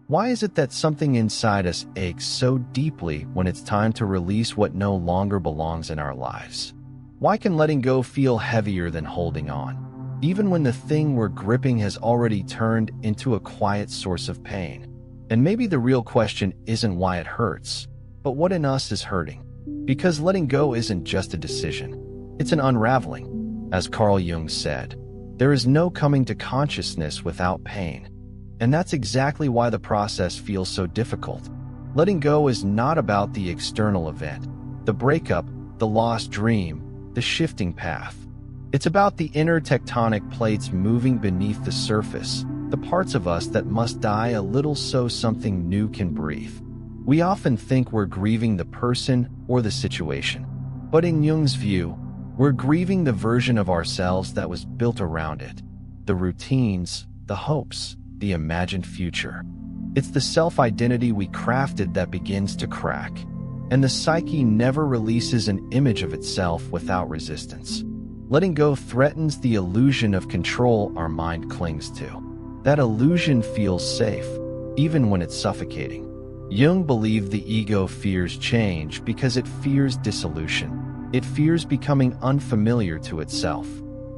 Why is it that something inside us aches so deeply when it's time to release what no longer belongs in our lives? Why can letting go feel heavier than holding on, even when the thing we're gripping has already turned into a quiet source of pain? And maybe the real question isn't why it hurts, but what in us is hurting. Because letting go isn't just a decision, it's an unraveling. As Carl Jung said, there is no coming to consciousness without pain. And that's exactly why the process feels so difficult. Letting go is not about the external event, the breakup, the lost dream, the shifting path. It's about the inner tectonic plates moving beneath the surface, the parts of us that must die a little so something new can breathe. We often think we're grieving the person or the situation, but in Jung's view, we're grieving the version of ourselves that was built around it, the routines, the hopes, the imagined future. It's the self-identity we crafted that begins to crack, and the psyche never releases an image of itself without resistance. Letting go threatens the illusion of control our mind clings to. That illusion feels safe, even when it's suffocating. Jung believed the ego fears change because it fears dissolution. It fears becoming unfamiliar to itself.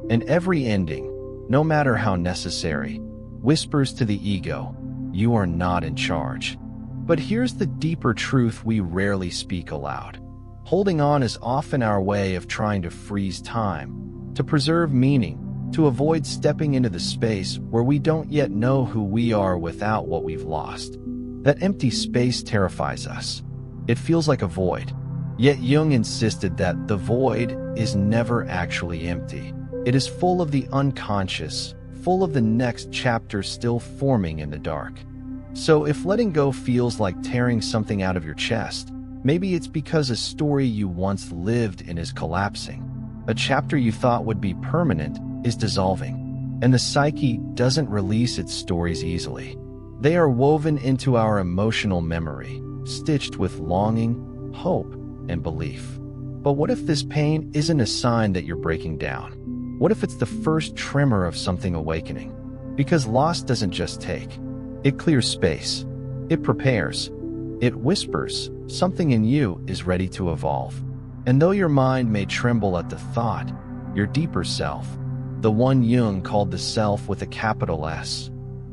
And every ending, no matter how necessary, whispers to the ego, "You are not in charge." But here's the deeper truth we rarely speak aloud. Holding on is often our way of trying to freeze time, to preserve meaning, to avoid stepping into the space where we don't yet know who we are without what we've lost. That empty space terrifies us. It feels like a void. Yet Jung insisted that the void is never actually empty. It is full of the unconscious, full of the next chapter still forming in the dark. So if letting go feels like tearing something out of your chest, maybe it's because a story you once lived in is collapsing. A chapter you thought would be permanent is dissolving. And the psyche doesn't release its stories easily. They are woven into our emotional memory, stitched with longing, hope, and belief. But what if this pain isn't a sign that you're breaking down? What if it's the first tremor of something awakening? Because loss doesn't just take. It clears space. It prepares. It whispers, something in you is ready to evolve. And though your mind may tremble at the thought, your deeper self, the one Jung called the self with a capital S,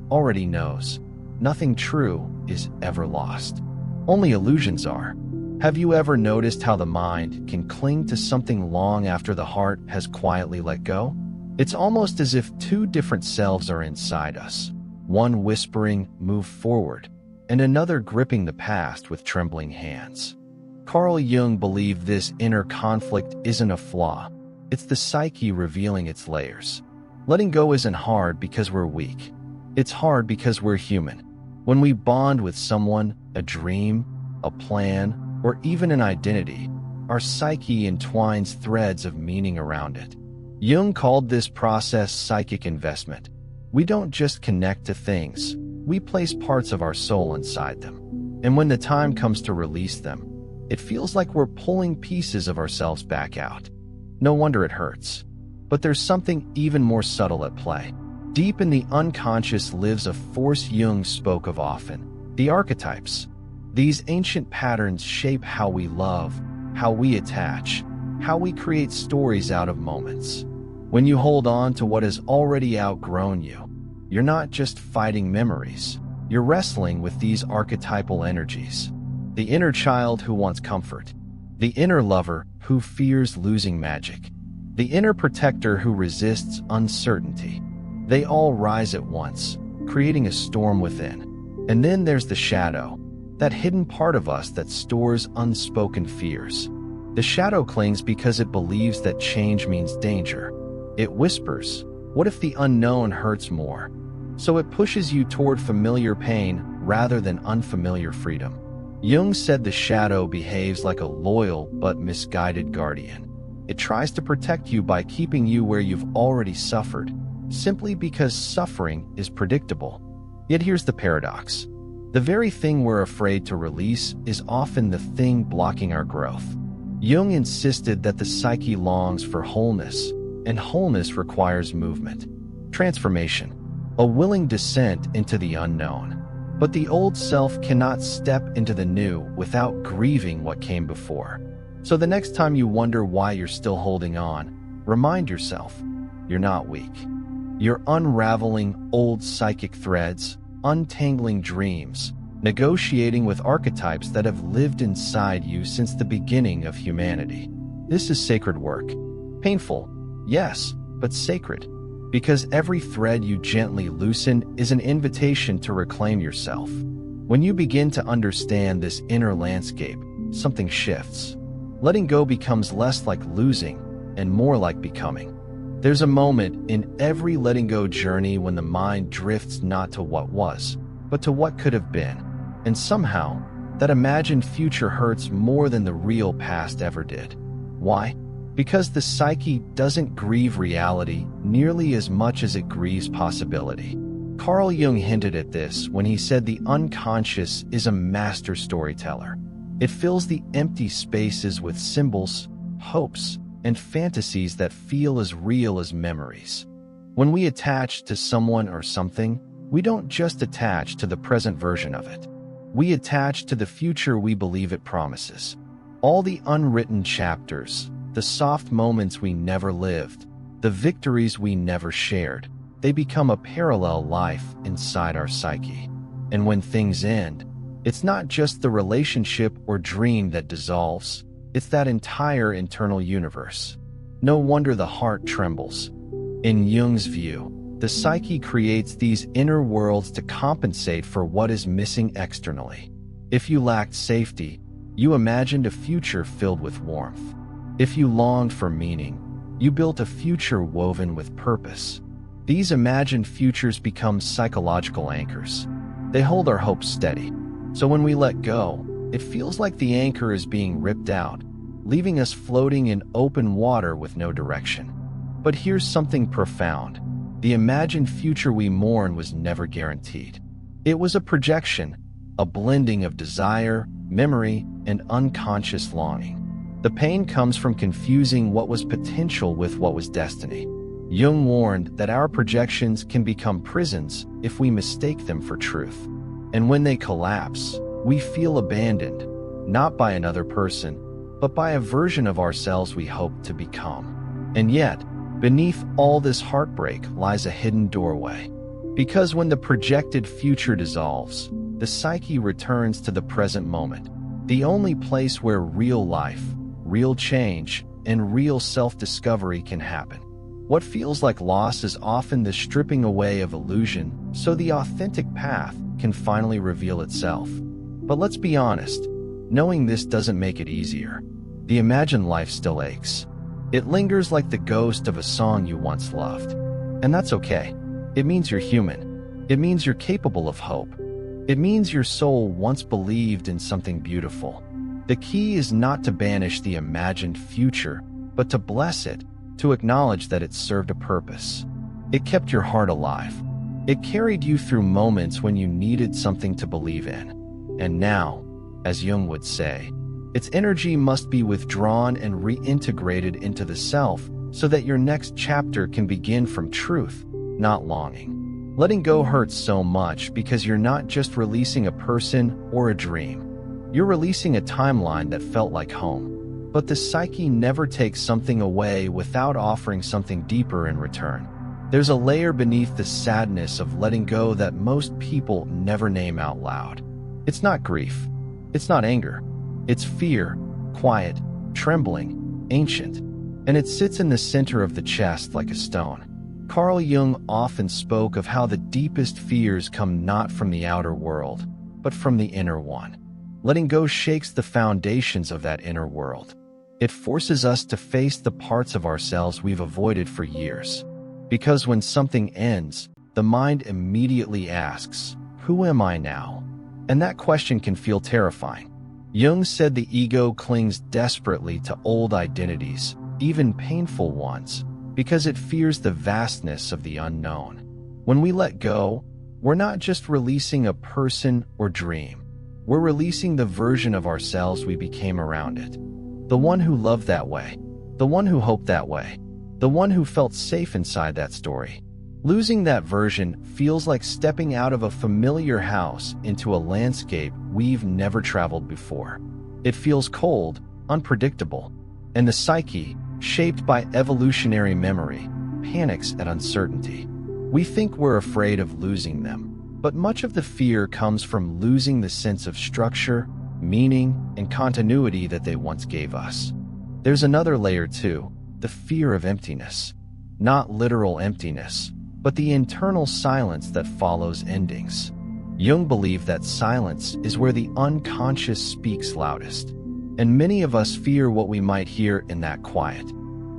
already knows. Nothing true is ever lost. Only illusions are. Have you ever noticed how the mind can cling to something long after the heart has quietly let go? It's almost as if two different selves are inside us, one whispering, "Move forward," and another gripping the past with trembling hands. Carl Jung believed this inner conflict isn't a flaw. It's the psyche revealing its layers. Letting go isn't hard because we're weak. It's hard because we're human. When we bond with someone, a dream, a plan, or even an identity, our psyche entwines threads of meaning around it. Jung called this process psychic investment. We don't just connect to things, we place parts of our soul inside them. And when the time comes to release them, it feels like we're pulling pieces of ourselves back out. No wonder it hurts. But there's something even more subtle at play. Deep in the unconscious lives a force Jung spoke of often, the archetypes. These ancient patterns shape how we love, how we attach, how we create stories out of moments. When you hold on to what has already outgrown you, you're not just fighting memories, you're wrestling with these archetypal energies. The inner child who wants comfort, the inner lover who fears losing magic, the inner protector who resists uncertainty. They all rise at once, creating a storm within. And then there's the shadow, that hidden part of us that stores unspoken fears. The shadow clings because it believes that change means danger. It whispers, "What if the unknown hurts more?" So it pushes you toward familiar pain rather than unfamiliar freedom. Jung said the shadow behaves like a loyal but misguided guardian. It tries to protect you by keeping you where you've already suffered, simply because suffering is predictable. Yet here's the paradox. The very thing we're afraid to release is often the thing blocking our growth. Jung insisted that the psyche longs for wholeness, and wholeness requires movement, transformation, a willing descent into the unknown. But the old self cannot step into the new without grieving what came before. So the next time you wonder why you're still holding on, remind yourself, you're not weak. You're unraveling old psychic threads, untangling dreams, negotiating with archetypes that have lived inside you since the beginning of humanity. This is sacred work. Painful, yes, but sacred. Because every thread you gently loosen is an invitation to reclaim yourself. When you begin to understand this inner landscape, something shifts. Letting go becomes less like losing and more like becoming. There's a moment in every letting go journey when the mind drifts not to what was, but to what could have been. And somehow, that imagined future hurts more than the real past ever did. Why? Because the psyche doesn't grieve reality nearly as much as it grieves possibility. Carl Jung hinted at this when he said the unconscious is a master storyteller. It fills the empty spaces with symbols, hopes, and fantasies that feel as real as memories. When we attach to someone or something, we don't just attach to the present version of it. We attach to the future we believe it promises. All the unwritten chapters, the soft moments we never lived, the victories we never shared, they become a parallel life inside our psyche. And when things end, it's not just the relationship or dream that dissolves, it's that entire internal universe. No wonder the heart trembles. In Jung's view, the psyche creates these inner worlds to compensate for what is missing externally. If you lacked safety, you imagined a future filled with warmth. If you longed for meaning, you built a future woven with purpose. These imagined futures become psychological anchors. They hold our hopes steady. So when we let go, it feels like the anchor is being ripped out, leaving us floating in open water with no direction. But here's something profound. The imagined future we mourn was never guaranteed. It was a projection, a blending of desire, memory, and unconscious longing. The pain comes from confusing what was potential with what was destiny. Jung warned that our projections can become prisons if we mistake them for truth. And when they collapse, we feel abandoned, not by another person, but by a version of ourselves we hoped to become. And yet, beneath all this heartbreak lies a hidden doorway. Because when the projected future dissolves, the psyche returns to the present moment, the only place where real life, real change, and real self-discovery can happen. What feels like loss is often the stripping away of illusion so the authentic path can finally reveal itself. But let's be honest, knowing this doesn't make it easier. The imagined life still aches. It lingers like the ghost of a song you once loved. And that's okay. It means you're human. It means you're capable of hope. It means your soul once believed in something beautiful. The key is not to banish the imagined future, but to bless it, to acknowledge that it served a purpose. It kept your heart alive. It carried you through moments when you needed something to believe in. And now, as Jung would say, its energy must be withdrawn and reintegrated into the self so that your next chapter can begin from truth, not longing. Letting go hurts so much because you're not just releasing a person or a dream. You're releasing a timeline that felt like home. But the psyche never takes something away without offering something deeper in return. There's a layer beneath the sadness of letting go that most people never name out loud. It's not grief. It's not anger. It's fear, quiet, trembling, ancient. And it sits in the center of the chest like a stone. Carl Jung often spoke of how the deepest fears come not from the outer world, but from the inner one. Letting go shakes the foundations of that inner world. It forces us to face the parts of ourselves we've avoided for years. Because when something ends, the mind immediately asks, "Who am I now?" And that question can feel terrifying. Jung said the ego clings desperately to old identities, even painful ones, because it fears the vastness of the unknown. When we let go, we're not just releasing a person or dream. We're releasing the version of ourselves we became around it. The one who loved that way. The one who hoped that way. The one who felt safe inside that story. Losing that version feels like stepping out of a familiar house into a landscape we've never traveled before. It feels cold, unpredictable, and the psyche, shaped by evolutionary memory, panics at uncertainty. We think we're afraid of losing them, but much of the fear comes from losing the sense of structure, meaning, and continuity that they once gave us. There's another layer too, the fear of emptiness. Not literal emptiness, but the internal silence that follows endings. Jung believed that silence is where the unconscious speaks loudest, and many of us fear what we might hear in that quiet.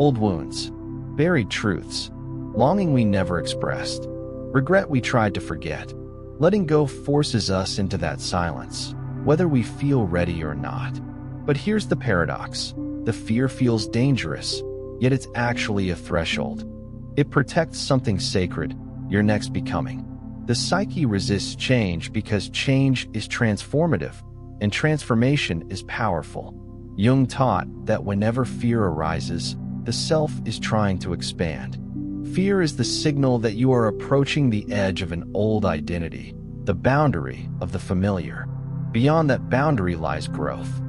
Old wounds, buried truths, longing we never expressed, regret we tried to forget. Letting go forces us into that silence, whether we feel ready or not. But here's the paradox. The fear feels dangerous, yet it's actually a threshold. It protects something sacred, your next becoming. The psyche resists change because change is transformative, and transformation is powerful. Jung taught that whenever fear arises, the self is trying to expand. Fear is the signal that you are approaching the edge of an old identity, the boundary of the familiar. Beyond that boundary lies growth.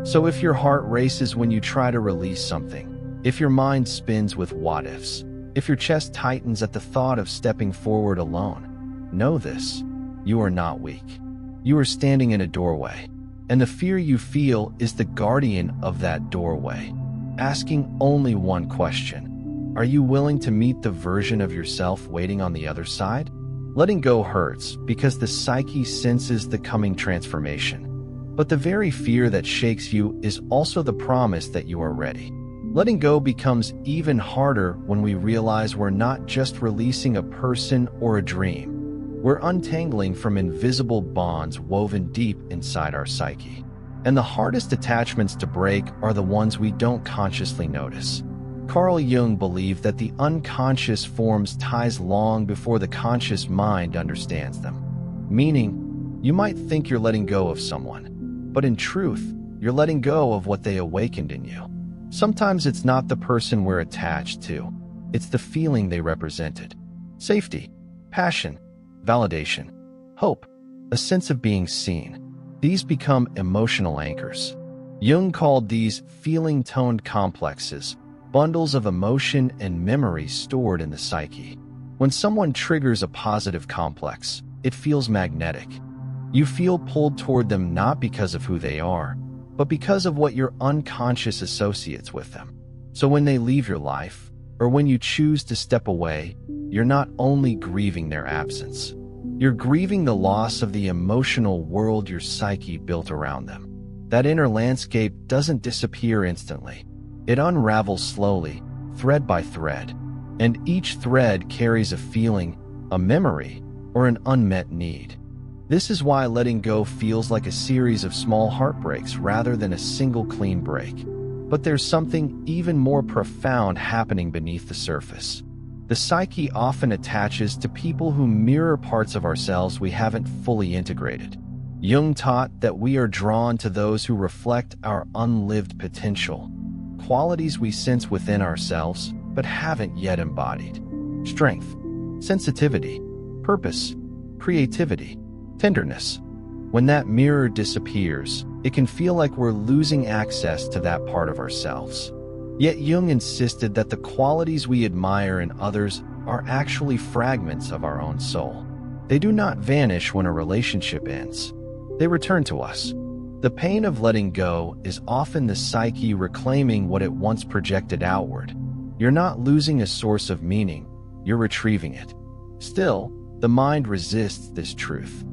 So if your heart races when you try to release something, if your mind spins with what-ifs, if your chest tightens at the thought of stepping forward alone, know this: you are not weak. You are standing in a doorway, and the fear you feel is the guardian of that doorway, asking only one question: are you willing to meet the version of yourself waiting on the other side? Letting go hurts because the psyche senses the coming transformation. But the very fear that shakes you is also the promise that you are ready. Letting go becomes even harder when we realize we're not just releasing a person or a dream. We're untangling from invisible bonds woven deep inside our psyche. And the hardest attachments to break are the ones we don't consciously notice. Carl Jung believed that the unconscious forms ties long before the conscious mind understands them. Meaning, you might think you're letting go of someone, but in truth, you're letting go of what they awakened in you. Sometimes it's not the person we're attached to, it's the feeling they represented. Safety, passion, validation, hope, a sense of being seen. These become emotional anchors. Jung called these feeling-toned complexes, bundles of emotion and memory stored in the psyche. When someone triggers a positive complex, it feels magnetic. You feel pulled toward them not because of who they are, but because of what your unconscious associates with them. So when they leave your life, or when you choose to step away, you're not only grieving their absence, you're grieving the loss of the emotional world your psyche built around them. That inner landscape doesn't disappear instantly. It unravels slowly, thread by thread, and each thread carries a feeling, a memory, or an unmet need. This is why letting go feels like a series of small heartbreaks rather than a single clean break. But there's something even more profound happening beneath the surface. The psyche often attaches to people who mirror parts of ourselves we haven't fully integrated. Jung taught that we are drawn to those who reflect our unlived potential, qualities we sense within ourselves but haven't yet embodied. Strength, sensitivity, purpose, creativity, tenderness. When that mirror disappears, it can feel like we're losing access to that part of ourselves. Yet Jung insisted that the qualities we admire in others are actually fragments of our own soul. They do not vanish when a relationship ends. They return to us. The pain of letting go is often the psyche reclaiming what it once projected outward. You're not losing a source of meaning, you're retrieving it. Still, the mind resists this truth.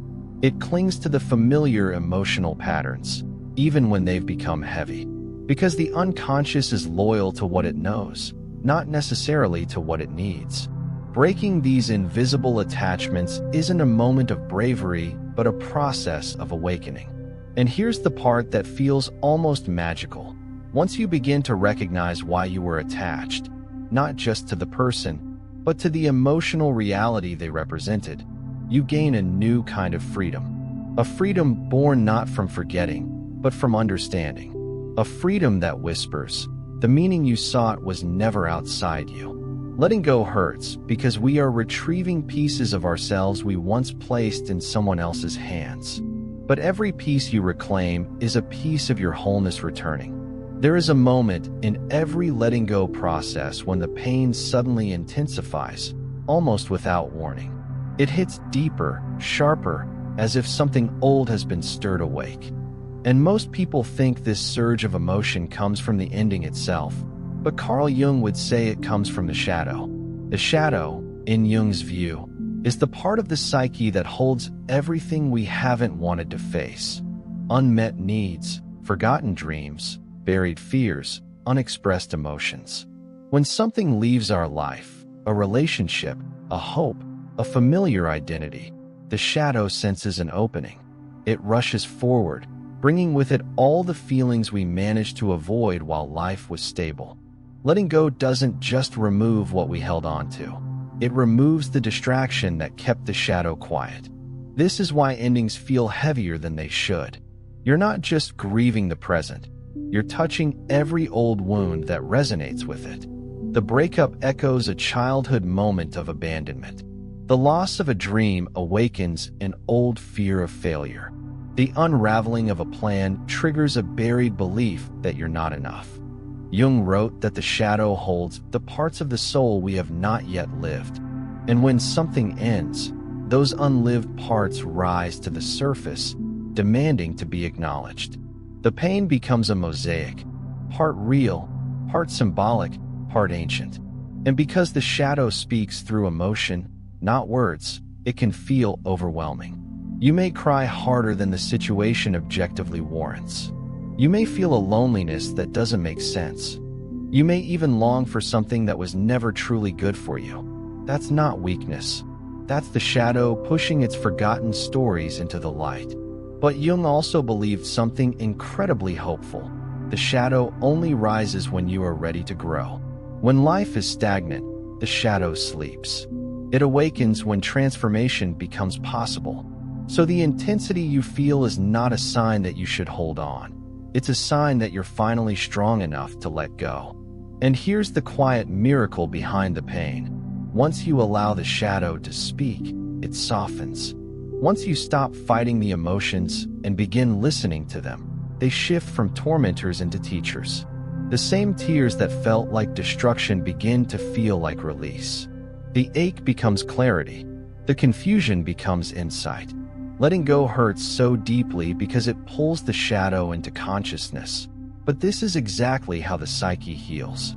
It clings to the familiar emotional patterns, even when they've become heavy. Because the unconscious is loyal to what it knows, not necessarily to what it needs. Breaking these invisible attachments isn't a moment of bravery, but a process of awakening. And here's the part that feels almost magical. Once you begin to recognize why you were attached, not just to the person, but to the emotional reality they represented, you gain a new kind of freedom. A freedom born not from forgetting, but from understanding. A freedom that whispers, the meaning you sought was never outside you. Letting go hurts because we are retrieving pieces of ourselves we once placed in someone else's hands. But every piece you reclaim is a piece of your wholeness returning. There is a moment in every letting go process when the pain suddenly intensifies, almost without warning. It hits deeper, sharper, as if something old has been stirred awake. And most people think this surge of emotion comes from the ending itself, but Carl Jung would say it comes from the shadow. The shadow, in Jung's view, is the part of the psyche that holds everything we haven't wanted to face. Unmet needs, forgotten dreams, buried fears, unexpressed emotions. When something leaves our life, a relationship, a hope, a familiar identity, the shadow senses an opening. It rushes forward, bringing with it all the feelings we managed to avoid while life was stable. Letting go doesn't just remove what we held on to. It removes the distraction that kept the shadow quiet. This is why endings feel heavier than they should. You're not just grieving the present. You're touching every old wound that resonates with it. The breakup echoes a childhood moment of abandonment. The loss of a dream awakens an old fear of failure. The unraveling of a plan triggers a buried belief that you're not enough. Jung wrote that the shadow holds the parts of the soul we have not yet lived. And when something ends, those unlived parts rise to the surface, demanding to be acknowledged. The pain becomes a mosaic, part real, part symbolic, part ancient. And because the shadow speaks through emotion, not words, it can feel overwhelming. You may cry harder than the situation objectively warrants. You may feel a loneliness that doesn't make sense. You may even long for something that was never truly good for you. That's not weakness. That's the shadow pushing its forgotten stories into the light. But Jung also believed something incredibly hopeful. The shadow only rises when you are ready to grow. When life is stagnant, the shadow sleeps. It awakens when transformation becomes possible. So the intensity you feel is not a sign that you should hold on. It's a sign that you're finally strong enough to let go. And here's the quiet miracle behind the pain. Once you allow the shadow to speak, it softens. Once you stop fighting the emotions and begin listening to them, they shift from tormentors into teachers. The same tears that felt like destruction begin to feel like release. The ache becomes clarity. The confusion becomes insight. Letting go hurts so deeply because it pulls the shadow into consciousness. But this is exactly how the psyche heals.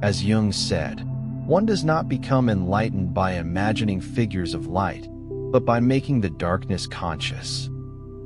As Jung said, one does not become enlightened by imagining figures of light, but by making the darkness conscious.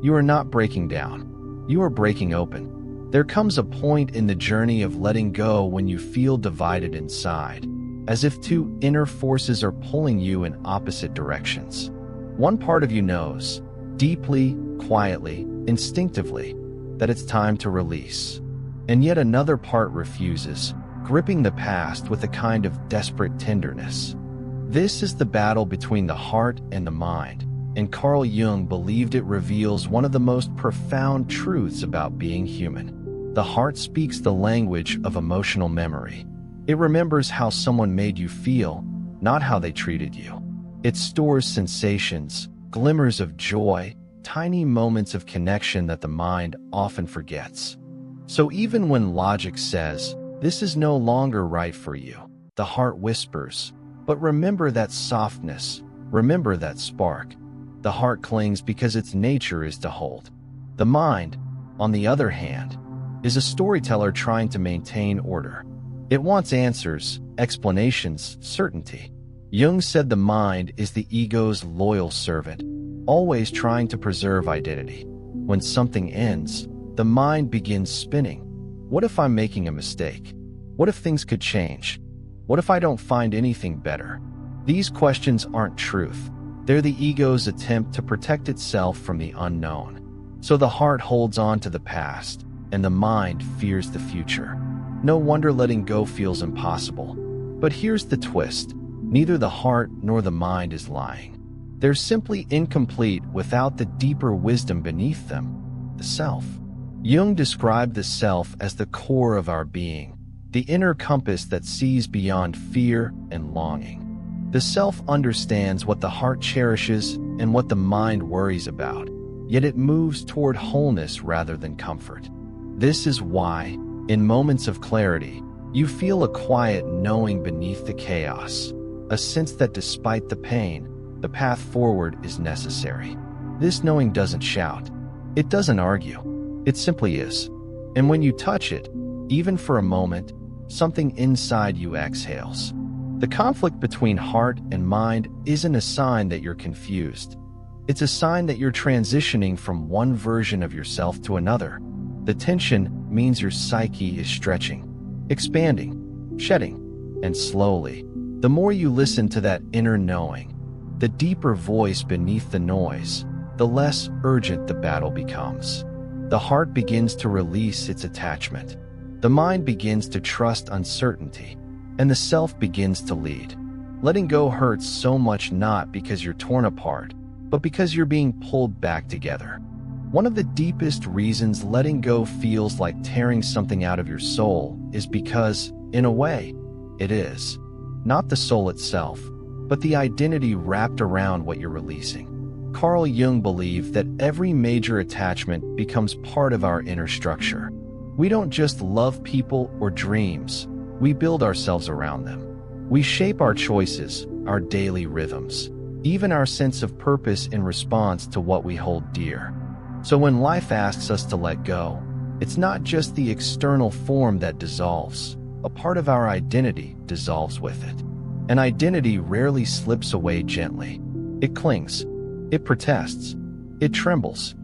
You are not breaking down. You are breaking open. There comes a point in the journey of letting go when you feel divided inside, as if two inner forces are pulling you in opposite directions. One part of you knows, deeply, quietly, instinctively, that it's time to release. And yet another part refuses, gripping the past with a kind of desperate tenderness. This is the battle between the heart and the mind, and Carl Jung believed it reveals one of the most profound truths about being human. The heart speaks the language of emotional memory. It remembers how someone made you feel, not how they treated you. It stores sensations, glimmers of joy, tiny moments of connection that the mind often forgets. So even when logic says, this is no longer right for you, the heart whispers, but remember that softness, remember that spark. The heart clings because its nature is to hold. The mind, on the other hand, is a storyteller trying to maintain order. It wants answers, explanations, certainty. Jung said the mind is the ego's loyal servant, always trying to preserve identity. When something ends, the mind begins spinning. What if I'm making a mistake? What if things could change? What if I don't find anything better? These questions aren't truth. They're the ego's attempt to protect itself from the unknown. So the heart holds on to the past, and the mind fears the future. No wonder letting go feels impossible. But here's the twist. Neither the heart nor the mind is lying. They're simply incomplete without the deeper wisdom beneath them, the self. Jung described the self as the core of our being, the inner compass that sees beyond fear and longing. The self understands what the heart cherishes and what the mind worries about, yet it moves toward wholeness rather than comfort. This is why, in moments of clarity, you feel a quiet knowing beneath the chaos, a sense that despite the pain, the path forward is necessary. This knowing doesn't shout. It doesn't argue. It simply is. And when you touch it, even for a moment, something inside you exhales. The conflict between heart and mind isn't a sign that you're confused. It's a sign that you're transitioning from one version of yourself to another. The tension means your psyche is stretching, expanding, shedding, and slowly, the more you listen to that inner knowing, the deeper voice beneath the noise, the less urgent the battle becomes. The heart begins to release its attachment. The mind begins to trust uncertainty, and the self begins to lead. Letting go hurts so much not because you're torn apart, but because you're being pulled back together. One of the deepest reasons letting go feels like tearing something out of your soul is because, in a way, it is. Not the soul itself, but the identity wrapped around what you're releasing. Carl Jung believed that every major attachment becomes part of our inner structure. We don't just love people or dreams, we build ourselves around them. We shape our choices, our daily rhythms, even our sense of purpose in response to what we hold dear. So when life asks us to let go, it's not just the external form that dissolves. A part of our identity dissolves with it. An identity rarely slips away gently. It clings. It protests. It trembles.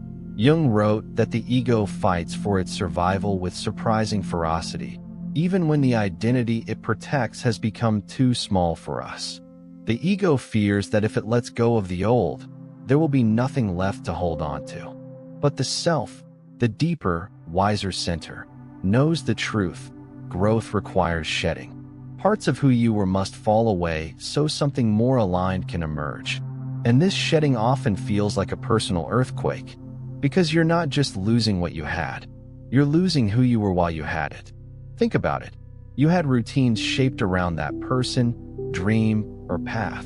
Jung wrote that the ego fights for its survival with surprising ferocity, even when the identity it protects has become too small for us. The ego fears that if it lets go of the old, there will be nothing left to hold on to. But the self, the deeper, wiser center, knows the truth. Growth requires shedding. Parts of who you were must fall away so something more aligned can emerge. And this shedding often feels like a personal earthquake, because you're not just losing what you had, you're losing who you were while you had it. Think about it. You had routines shaped around that person, dream, or path.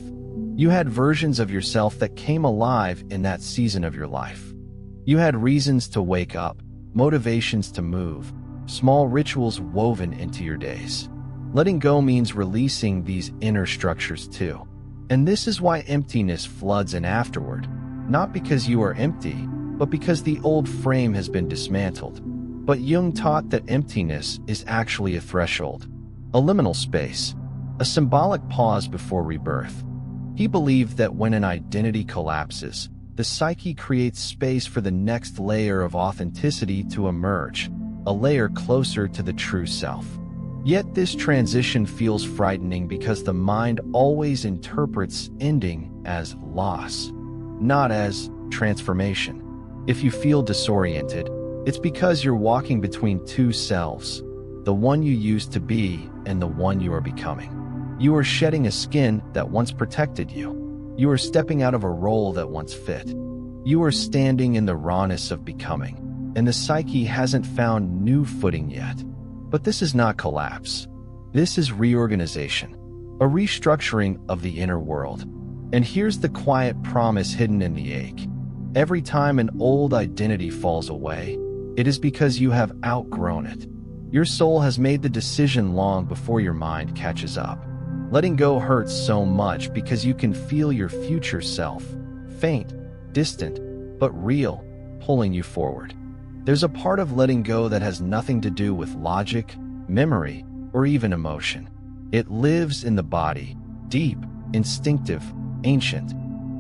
You had versions of yourself that came alive in that season of your life. You had reasons to wake up, motivations to move, small rituals woven into your days. Letting go means releasing these inner structures too. And this is why emptiness floods in afterward, not because you are empty, but because the old frame has been dismantled. But Jung taught that emptiness is actually a threshold, a liminal space, a symbolic pause before rebirth. He believed that when an identity collapses, the psyche creates space for the next layer of authenticity to emerge, a layer closer to the true self. Yet this transition feels frightening because the mind always interprets ending as loss, not as transformation. If you feel disoriented, it's because you're walking between two selves, the one you used to be and the one you are becoming. You are shedding a skin that once protected you. You are stepping out of a role that once fit. You are standing in the rawness of becoming, and the psyche hasn't found new footing yet. But this is not collapse. This is reorganization, a restructuring of the inner world. And here's the quiet promise hidden in the ache. Every time an old identity falls away, it is because you have outgrown it. Your soul has made the decision long before your mind catches up. Letting go hurts so much because you can feel your future self, faint, distant, but real, pulling you forward. There's a part of letting go that has nothing to do with logic, memory, or even emotion. It lives in the body, deep, instinctive, ancient.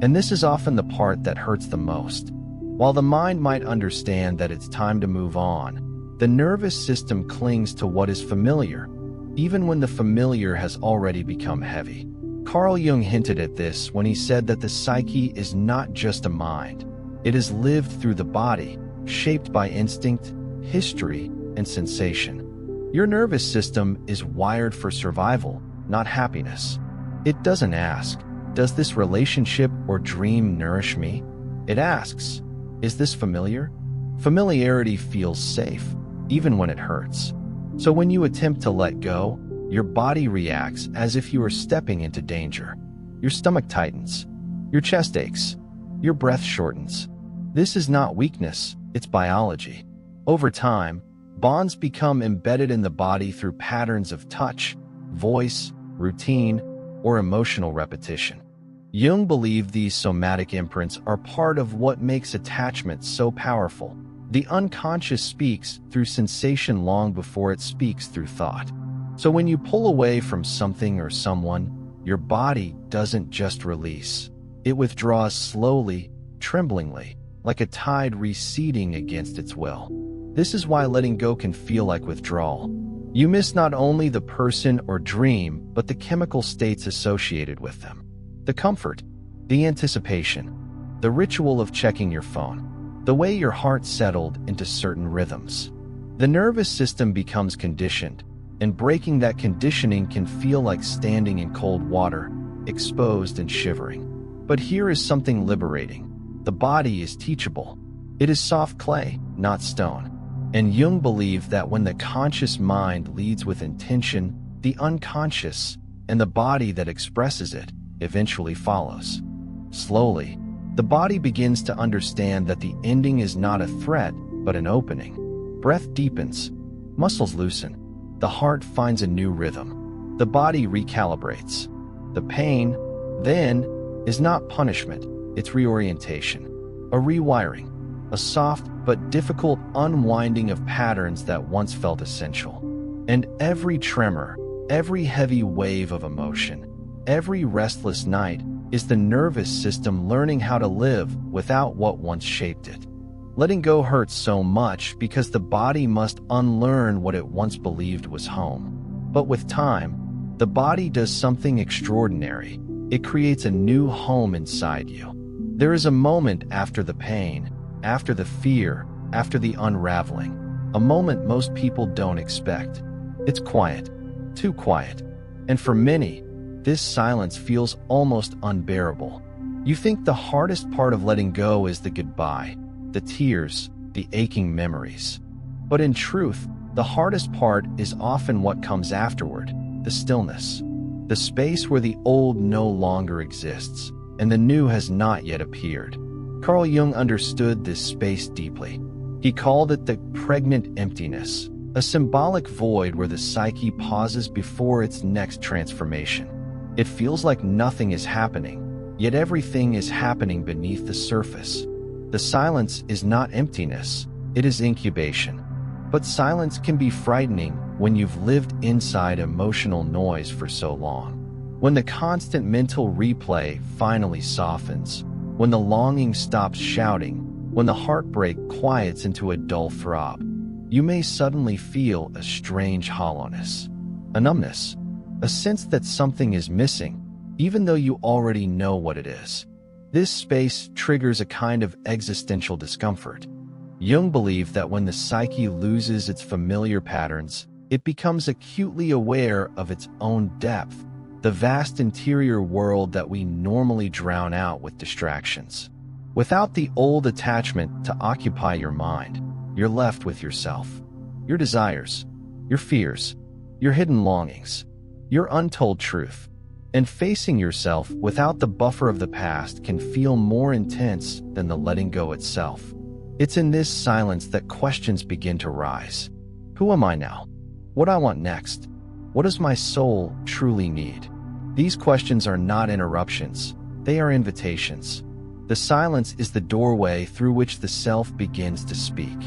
And this is often the part that hurts the most. While the mind might understand that it's time to move on, the nervous system clings to what is familiar, even when the familiar has already become heavy. Carl Jung hinted at this when he said that the psyche is not just a mind. It is lived through the body, shaped by instinct, history, and sensation. Your nervous system is wired for survival, not happiness. It doesn't ask, does this relationship or dream nourish me? It asks, is this familiar? Familiarity feels safe, even when it hurts. So when you attempt to let go, your body reacts as if you are stepping into danger. Your stomach tightens, your chest aches, your breath shortens. This is not weakness, it's biology. Over time, bonds become embedded in the body through patterns of touch, voice, routine, or emotional repetition. Jung believed these somatic imprints are part of what makes attachment so powerful. The unconscious speaks through sensation long before it speaks through thought. So when you pull away from something or someone, your body doesn't just release. It withdraws slowly, tremblingly, like a tide receding against its will. This is why letting go can feel like withdrawal. You miss not only the person or dream, but the chemical states associated with them. The comfort, the anticipation, the ritual of checking your phone, the way your heart settled into certain rhythms. The nervous system becomes conditioned, and breaking that conditioning can feel like standing in cold water, exposed and shivering. But here is something liberating. The body is teachable. It is soft clay, not stone. And Jung believed that when the conscious mind leads with intention, the unconscious, and the body that expresses it, eventually follows. Slowly, the body begins to understand that the ending is not a threat, but an opening. Breath deepens, muscles loosen, the heart finds a new rhythm. The body recalibrates. The pain, then, is not punishment, it's reorientation, a rewiring, a soft but difficult unwinding of patterns that once felt essential. And every tremor, every heavy wave of emotion, every restless night is the nervous system learning how to live without what once shaped it. Letting go hurts so much because the body must unlearn what it once believed was home. But with time, the body does something extraordinary. It creates a new home inside you. There is a moment after the pain, after the fear, after the unraveling, a moment most people don't expect. It's quiet, too quiet. And for many, this silence feels almost unbearable. You think the hardest part of letting go is the goodbye, the tears, the aching memories. But in truth, the hardest part is often what comes afterward, the stillness, the space where the old no longer exists, and the new has not yet appeared. Carl Jung understood this space deeply. He called it the pregnant emptiness, a symbolic void where the psyche pauses before its next transformation. It feels like nothing is happening, yet everything is happening beneath the surface. The silence is not emptiness, it is incubation. But silence can be frightening when you've lived inside emotional noise for so long. When the constant mental replay finally softens, when the longing stops shouting, when the heartbreak quiets into a dull throb, you may suddenly feel a strange hollowness, a numbness, a sense that something is missing, even though you already know what it is. This space triggers a kind of existential discomfort. Jung believed that when the psyche loses its familiar patterns, it becomes acutely aware of its own depth, the vast interior world that we normally drown out with distractions. Without the old attachment to occupy your mind, you're left with yourself, your desires, your fears, your hidden longings, your untold truth. And facing yourself without the buffer of the past can feel more intense than the letting go itself. It's in this silence that questions begin to rise. Who am I now? What do I want next? What does my soul truly need? These questions are not interruptions, they are invitations. The silence is the doorway through which the self begins to speak.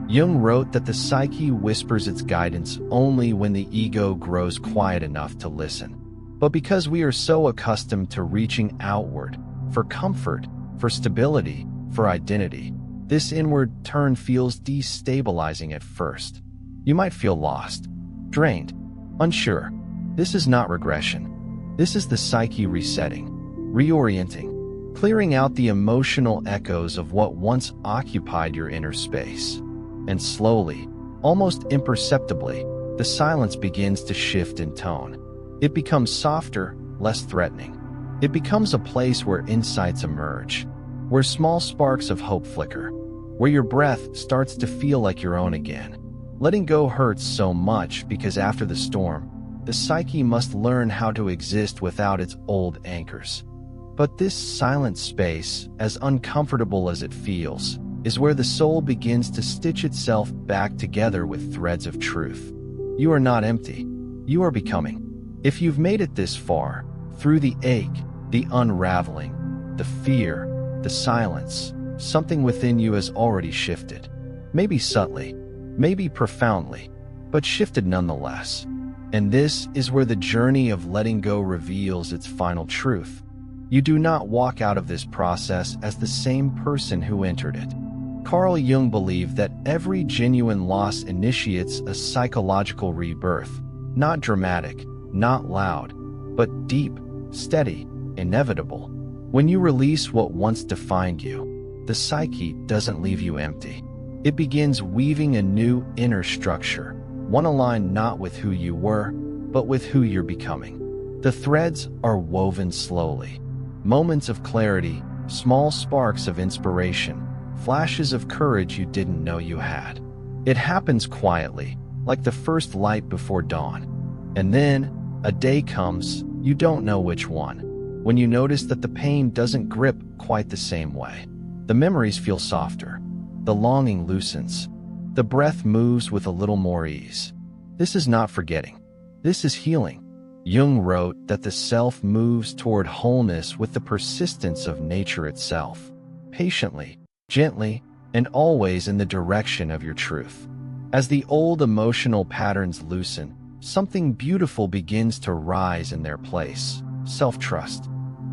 Jung wrote that the psyche whispers its guidance only when the ego grows quiet enough to listen. But because we are so accustomed to reaching outward, for comfort, for stability, for identity, this inward turn feels destabilizing at first. You might feel lost, drained, unsure. This is not regression. This is the psyche resetting, reorienting, clearing out the emotional echoes of what once occupied your inner space. And slowly, almost imperceptibly, the silence begins to shift in tone. It becomes softer, less threatening. It becomes a place where insights emerge, where small sparks of hope flicker, where your breath starts to feel like your own again. Letting go hurts so much because after the storm, the psyche must learn how to exist without its old anchors. But this silent space, as uncomfortable as it feels, is where the soul begins to stitch itself back together with threads of truth. You are not empty. You are becoming. If you've made it this far, through the ache, the unraveling, the fear, the silence, something within you has already shifted. Maybe subtly, maybe profoundly, but shifted nonetheless. And this is where the journey of letting go reveals its final truth. You do not walk out of this process as the same person who entered it. Carl Jung believed that every genuine loss initiates a psychological rebirth, not dramatic, not loud, but deep, steady, inevitable. When you release what once defined you, the psyche doesn't leave you empty. It begins weaving a new inner structure, one aligned not with who you were, but with who you're becoming. The threads are woven slowly. Moments of clarity, small sparks of inspiration, flashes of courage you didn't know you had. It happens quietly, like the first light before dawn. And then, a day comes, you don't know which one, when you notice that the pain doesn't grip quite the same way. The memories feel softer. The longing loosens. The breath moves with a little more ease. This is not forgetting. This is healing. Jung wrote that the self moves toward wholeness with the persistence of nature itself, patiently, gently, and always in the direction of your truth. As the old emotional patterns loosen, something beautiful begins to rise in their place: self-trust.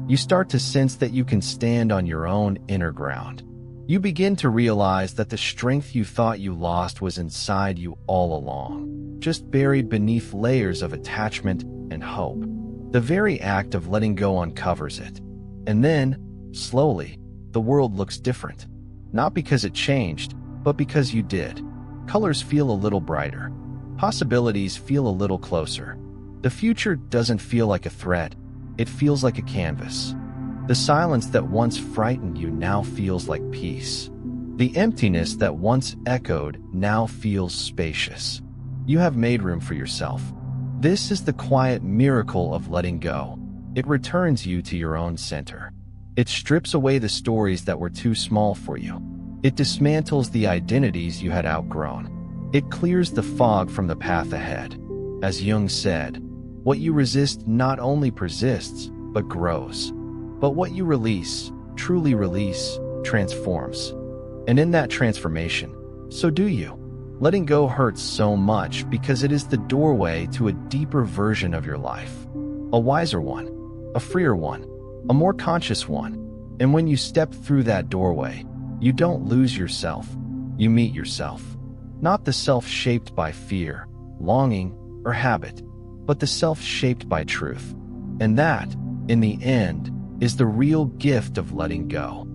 You start to sense that you can stand on your own inner ground. You begin to realize that the strength you thought you lost was inside you all along, just buried beneath layers of attachment and hope. The very act of letting go uncovers it. And then, slowly, the world looks different. Not because it changed, but because you did. Colors feel a little brighter. Possibilities feel a little closer. The future doesn't feel like a thread. It feels like a canvas. The silence that once frightened you now feels like peace. The emptiness that once echoed now feels spacious. You have made room for yourself. This is the quiet miracle of letting go. It returns you to your own center. It strips away the stories that were too small for you. It dismantles the identities you had outgrown. It clears the fog from the path ahead. As Jung said, what you resist not only persists, but grows. But what you release, truly release, transforms. And in that transformation, so do you. Letting go hurts so much because it is the doorway to a deeper version of your life. A wiser one, a freer one, a more conscious one. And when you step through that doorway, you don't lose yourself, you meet yourself. Not the self shaped by fear, longing, or habit, but the self shaped by truth. And that, in the end, is the real gift of letting go.